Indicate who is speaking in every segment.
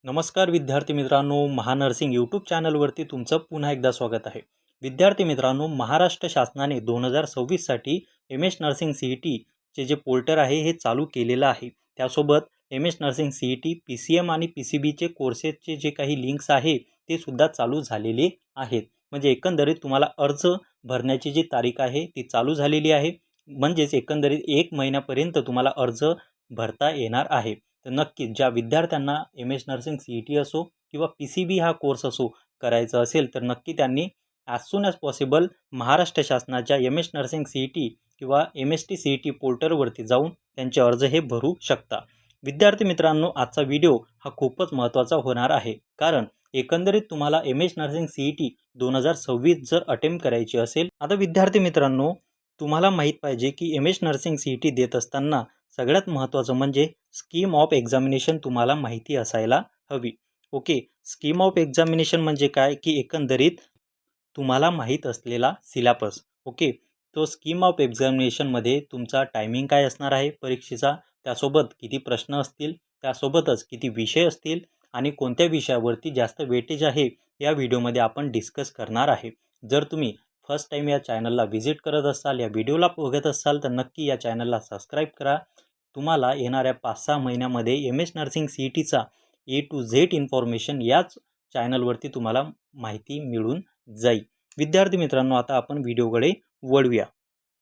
Speaker 1: नमस्कार विद्यार्थी मित्रांनो, महानर्सिंग यूट्यूब चॅनलवरती तुमचं पुन्हा एकदा स्वागत आहे. विद्यार्थी मित्रांनो, महाराष्ट्र शासनाने 2026साठी एम एस नर्सिंग CETचे जे पोर्टल आहे हे चालू केलेलं आहे. त्यासोबत M S nursing CET PCM आणि PCBचे कोर्सेसचे जे काही लिंक्स आहे ते सुद्धा चालू झालेले आहेत. म्हणजे एकंदरीत तुम्हाला अर्ज भरण्याची जी तारीख आहे ती चालू झालेली आहे. म्हणजेच एकंदरीत 1 महिन्यापर्यंत तुम्हाला अर्ज भरता येणार आहे. तर नक्कीच ज्या विद्यार्थ्यांना एम एस नर्सिंग CET असो किंवा PCB हा कोर्स असो करायचा असेल तर नक्की त्यांनी as soon as possible Maharashtra शासनाच्या एम एस नर्सिंग CET किंवा MST CET पोर्टलवरती जाऊन त्यांचे अर्ज हे भरू शकता. विद्यार्थी मित्रांनो, आजचा व्हिडिओ हा खूपच महत्त्वाचा होणार आहे, कारण एकंदरीत तुम्हाला एम एस नर्सिंग CET 2026 जर अटेम्प्ट करायची असेल. आता विद्यार्थी मित्रांनो, तुम्हाला माहीत पाहिजे की एम एस नर्सिंग CET देत असताना सगळ्यात महत्त्वाचं म्हणजे स्कीम ऑफ एक्झामिनेशन तुम्हाला माहिती असायला हवी. ओके, स्कीम ऑफ एक्झामिनेशन म्हणजे काय की एकंदरीत तुम्हाला माहीत असलेला सिलेबस. ओके, तो स्कीम ऑफ एक्झामिनेशनमध्ये तुमचा टायमिंग काय असणार आहे परीक्षेचा, त्यासोबत किती प्रश्न असतील, त्यासोबतच किती विषय असतील आणि कोणत्या विषयावरती जास्त वेटेज आहे या व्हिडिओमध्ये आपण डिस्कस करणार आहे. जर तुम्ही फर्स्ट टाईम या चॅनलला व्हिजिट करत असाल, या व्हिडिओला बघत असाल तर नक्की या चॅनलला सबस्क्राईब करा. तुम्हाला येणाऱ्या 5-6 महिन्यामध्ये एम एस नर्सिंग CETचा A to Z इन्फॉर्मेशन याच चॅनलवरती तुम्हाला माहिती मिळून जाईल. विद्यार्थी मित्रांनो, आता आपण व्हिडिओकडे वळूया.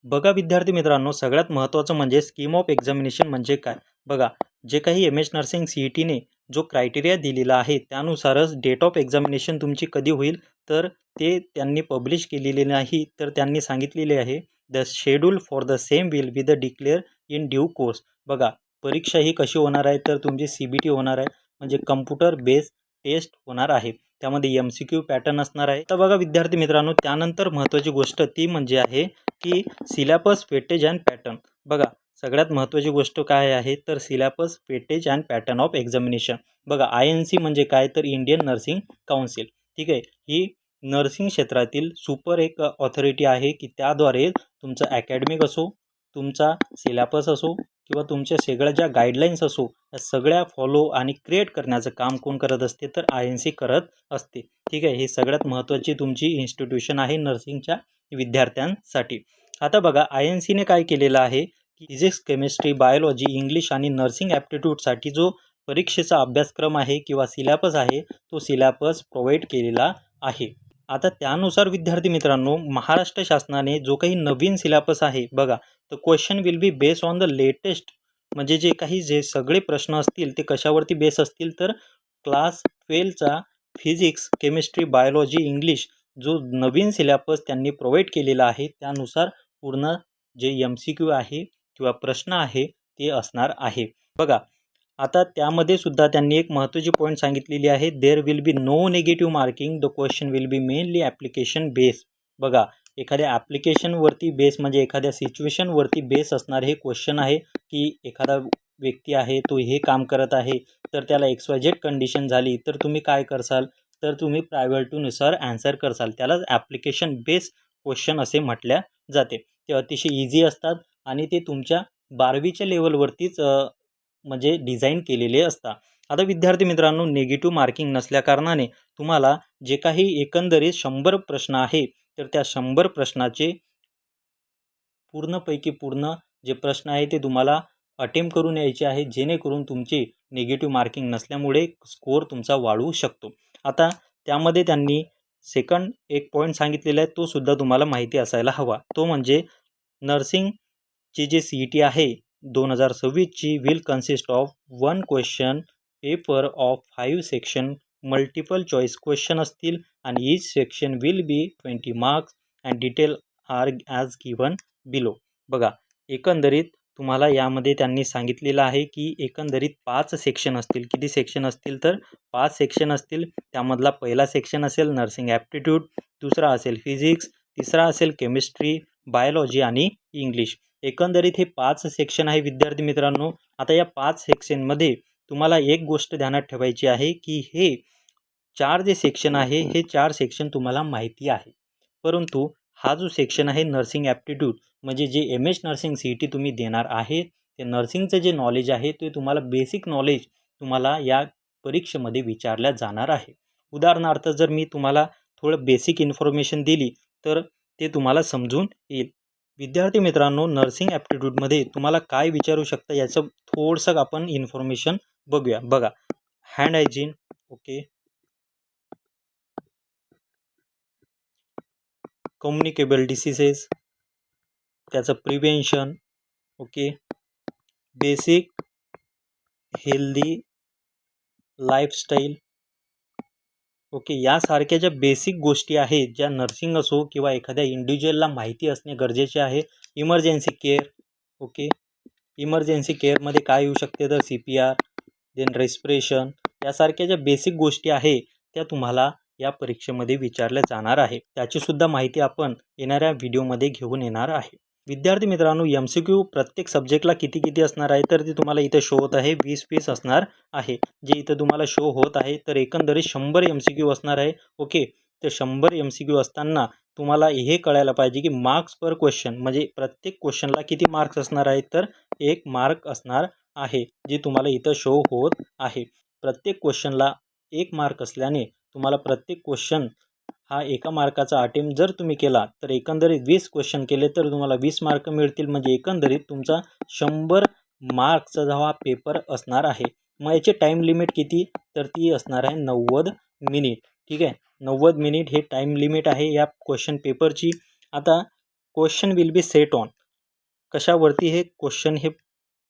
Speaker 1: बघा विद्यार्थी मित्रांनो, सगळ्यात महत्त्वाचं म्हणजे स्कीम ऑफ एक्झामिनेशन म्हणजे काय. बघा, जे काही एम एस नर्सिंग CETने जो क्रायटेरिया दिलेला आहे त्यानुसारच डेट ऑफ एक्झामिनेशन तुमची कधी होईल तर ते त्यांनी पब्लिश केलेले नाही. तर त्यांनी सांगितलेले आहे the schedule for the same will be the declare in due course. बघा, परीक्षा ही कशी होणार आहे तर तुमची CBT होणार आहे, म्हणजे कम्प्युटर बेस्ड टेस्ट होणार आहे. त्यामध्ये MCQ पॅटर्न असणार आहे. तर बघा विद्यार्थी मित्रांनो, त्यानंतर महत्त्वाची गोष्ट ती म्हणजे आहे की सिलेबस, वेटेज अँड पॅटर्न. बघा, सगळ्यात महत्त्वाची गोष्ट काय आहे तर syllabus, weightage and pattern of examination. बघा, INC म्हणजे काय तर इंडियन नर्सिंग काउन्सिल. ठीक आहे, ही नर्सिंग क्षेत्रातील सुपर एक ऑथॉरिटी आहे की त्याद्वारे तुमचं अकॅडमिक असो, तुमचा सिलेबस असो किंवा तुमच्या सगळ्या ज्या गाईडलाईन्स असो या सगळ्या फॉलो आणि क्रिएट करण्याचं काम कोण करत असते तर INC करत असते. ठीक आहे, ही सगळ्यात महत्त्वाची तुमची इन्स्टिट्यूशन आहे नर्सिंगच्या विद्यार्थ्यांसाठी. आता बघा, INCने काय केलेलं आहे की फिजिक्स, केमिस्ट्री, बायोलॉजी, इंग्लिश आणि नर्सिंग ॲप्टिट्यूडसाठी जो परीक्षेचा अभ्यासक्रम आहे किंवा सिलेबस आहे तो सिलेबस प्रोव्हाइड केलेला आहे. आता त्यानुसार विद्यार्थी मित्रांनो, महाराष्ट्र शासनाने जो काही नवीन सिलेबस आहे बघा, तर question will be based on the latest. म्हणजे जे सगळे प्रश्न असतील ते कशावरती बेस असतील तर क्लास 12चा फिजिक्स, केमिस्ट्री, बायोलॉजी, इंग्लिश जो नवीन सिलेबस त्यांनी प्रोव्हाइड केलेला आहे त्यानुसार पूर्ण जे MCQ आहे किंवा प्रश्न आहे ते असणार आहे. बघा, आता त्यामध्ये सुद्धा त्यांनी एक महत्त्वाची पॉईंट सांगितलेली आहे, there will be no negative marking, the question will be mainly application base. बघा, एखाद्या ॲप्लिकेशनवरती बेस म्हणजे एखाद्या सिच्युएशनवरती बेस असणारे हे क्वेश्चन आहे की एखादा व्यक्ती आहे तो हे काम करत आहे तर त्याला XYZ कंडिशन झाली तर तुम्ही काय करसाल तर तुम्ही प्रायोरिटीनुसार ॲन्सर करसाल. त्यालाच ॲप्लिकेशन बेस क्वेश्चन असे म्हटल्या जाते. ते अतिशय इझी असतात आणि ते तुमच्या 12वीच्या लेवलवरतीच म्हणजे डिझाईन केलेले असतात. आता विद्यार्थी मित्रांनो, निगेटिव्ह मार्किंग नसल्याकारणाने तुम्हाला जे काही एकंदरीत 100 प्रश्न आहे तर त्या 100 प्रश्नाचे पूर्णपैकी पूर्ण जे प्रश्न आहे ते तुम्हाला अटेम्प्ट करून यायचे आहे, जेणेकरून तुमचे निगेटिव्ह मार्किंग नसल्यामुळे स्कोअर तुमचा वाढू शकतो. आता त्यामध्ये त्यांनी सेकंड एक पॉईंट सांगितलेला आहे, तो सुद्धा तुम्हाला माहिती असायला हवा. तो म्हणजे नर्सिंगची जे CET आहे 2026ची will consist of 1 question paper of 5 section, multiple choice question असतील आणि each section will be 20 marks and detail are as given below. बघा, एकंदरीत तुम्हाला यामध्ये त्यांनी सांगितलेलं आहे की एकंदरीत 5 सेक्शन असतील. किती सेक्शन असतील तर 5 सेक्शन असतील. त्यामधला पहिला सेक्शन असेल नर्सिंग ॲप्टिट्यूड, दुसरा असेल फिजिक्स, तिसरा असेल केमिस्ट्री, बायोलॉजी आणि इंग्लिश. एकंदरीत हे 5 सेक्शन आहे विद्यार्थी मित्रांनो. आता या 5 सेक्शनमध्ये तुम्हाला एक गोष्ट ध्यानात ठेवायची आहे की हे 4 जे सेक्शन आहे हे 4 सेक्शन तुम्हाला माहिती आहे, परंतु हा जो सेक्शन आहे नर्सिंग ॲप्टिट्यूड म्हणजे जे एम एस नर्सिंग CET तुम्ही देणार आहे ते नर्सिंगचं जे नॉलेज आहे ते तुम्हाला बेसिक नॉलेज तुम्हाला या परीक्षेमध्ये विचारल्या जाणार आहे. उदाहरणार्थ जर मी तुम्हाला थोडं बेसिक इन्फॉर्मेशन दिली तर ते तुम्हाला समजून येईल. विद्यार्थी मित्रांनो, नर्सिंग ॲप्टिट्यूडमध्ये तुम्हाला काय विचारू शकतं याचं थोडंसं आपण इन्फॉर्मेशन बघूया. बघा, hand hygiene, okay, communicable diseases, त्याचं prevention, okay, basic healthy lifestyle, okay, यासारख्या ज्या बेसिक गोष्टी आहेत ज्या नर्सिंग असो किंवा एखाद्या इंडिव्हिज्युअलला माहिती असणे गरजेचे आहे. इमर्जन्सी केअर, ओके, इमर्जन्सी केअरमध्ये काय येऊ शकते तर CPR, देन रेस्पिरेशन, यासारख्या ज्या बेसिक गोष्टी आहे त्या तुम्हाला या परीक्षेमध्ये विचारल्या जाणार आहे. त्याचीसुद्धा माहिती आपण येणाऱ्या व्हिडिओमध्ये घेऊन येणार आहे. विद्यार्थी मित्रांनो, MCQ प्रत्येक सब्जेक्टला किती असणार आहे तर ते तुम्हाला इथे शो होत आहे 20 असणार आहे. जे इथं तुम्हाला शो होत आहे तर एकंदरीत 100 MCQ असणार आहे. ओके, तर 100 MCQ असताना तुम्हाला हे कळायला पाहिजे की मार्क्स पर क्वेश्चन म्हणजे प्रत्येक क्वेश्चनला किती मार्क्स असणार आहे तर 1 मार्क असणार आहे, जे तुम्हाला इथं शो होत आहे. प्रत्येक क्वेश्चनला 1 मार्क असल्याने तुम्हाला प्रत्येक क्वेश्चन हा 1 मार्काचा अटेम्प्ट जर तुम्ही केला तर एकंदरीत 20 क्वेश्चन केले तर तुम्हाला 20 मार्क मिळतील. म्हणजे एकंदरीत तुमचा 100 मार्कचा जो हा पेपर असणार आहे. मग याची टाईम लिमिट किती तर ती असणार आहे 90 मिनिट. ठीक आहे, 90 मिनिट हे टाईम लिमिट आहे या क्वेश्चन पेपरची. आता question will be set on, कशावरती हे क्वेश्चन हे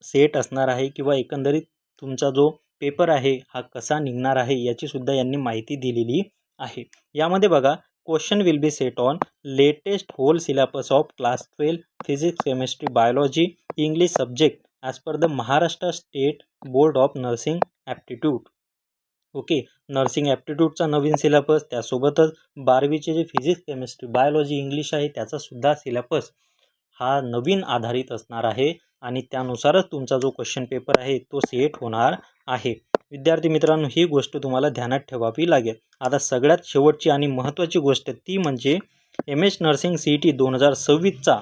Speaker 1: सेट असणार आहे किंवा एकंदरीत तुमचा जो पेपर आहे हा कसा निघणार आहे याचीसुद्धा यांनी माहिती दिलेली आहे. यामध्ये बघा, question will be set on latest whole syllabus of class 12 physics, chemistry, biology, English subject as per the Maharashtra state board of nursing aptitude. Okay, nursing ॲप्टिट्यूडचा नवीन सिलेबस, त्यासोबतच 12वीचे जे फिजिक्स, केमिस्ट्री, बायोलॉजी, इंग्लिश आहे त्याचासुद्धा सिलेबस हा नवीन आधारित असणार आहे आणि त्यानुसारच तुमचा जो क्वेश्चन पेपर आहे तो सेट होणार आहे. विद्यार्थी मित्रांनो, ही गोष्ट तुम्हाला ध्यानात ठेवावी लागेल. आता सगळ्यात शेवटची आणि महत्त्वाची गोष्ट ती म्हणजे MS नर्सिंग CET 2026चा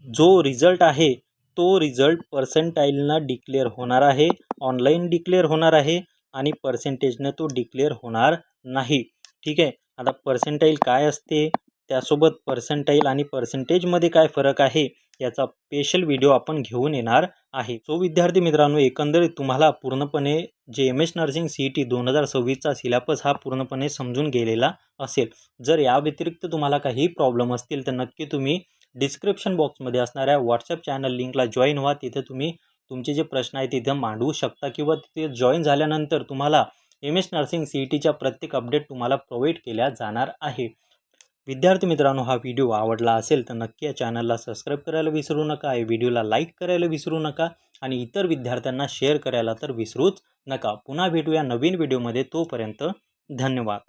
Speaker 1: जो रिझल्ट आहे तो रिझल्ट पर्सेंटाईलनं डिक्लेअर होणार आहे, ऑनलाईन डिक्लेअर होणार आहे आणि पर्सेंटेजनं तो डिक्लेअर होणार नाही. ठीक आहे, आता पर्सेंटाईल काय असते, त्यासोबत पर्सेंटाईल आणि पर्सेंटेजमध्ये काय फरक आहे याचा स्पेशल व्हिडिओ आपण घेऊन येणार आहे. सो विद्यार्थी मित्रांनो, एकंदरीत तुम्हाला पूर्णपणे जे MS नर्सिंग CET 2026चा सिलेबस हा पूर्णपणे समजून गेलेला असेल. जर या व्यतिरिक्त तुम्हाला काही प्रॉब्लेम असतील तर नक्की तुम्ही डिस्क्रिप्शन बॉक्समध्ये असणाऱ्या व्हॉट्सअप चॅनल लिंकला जॉईन व्हा. तिथे तुम्ही तुमचे जे प्रश्न आहेत तिथे मांडवू शकता किंवा तिथे जॉईन झाल्यानंतर तुम्हाला MS नर्सिंग CETच्या प्रत्येक अपडेट तुम्हाला प्रोव्हाइड केल्या जाणार आहे. विद्यार्थी मित्रांनो, हा व्हिडिओ आवडला असेल तर नक्की या चॅनलला सबस्क्राईब करायला विसरू नका, या व्हिडिओला लाईक करायला विसरू नका आणि इतर विद्यार्थ्यांना शेअर करायला तर विसरूच नका. पुन्हा भेटूया नवीन व्हिडिओमध्ये. तोपर्यंत धन्यवाद.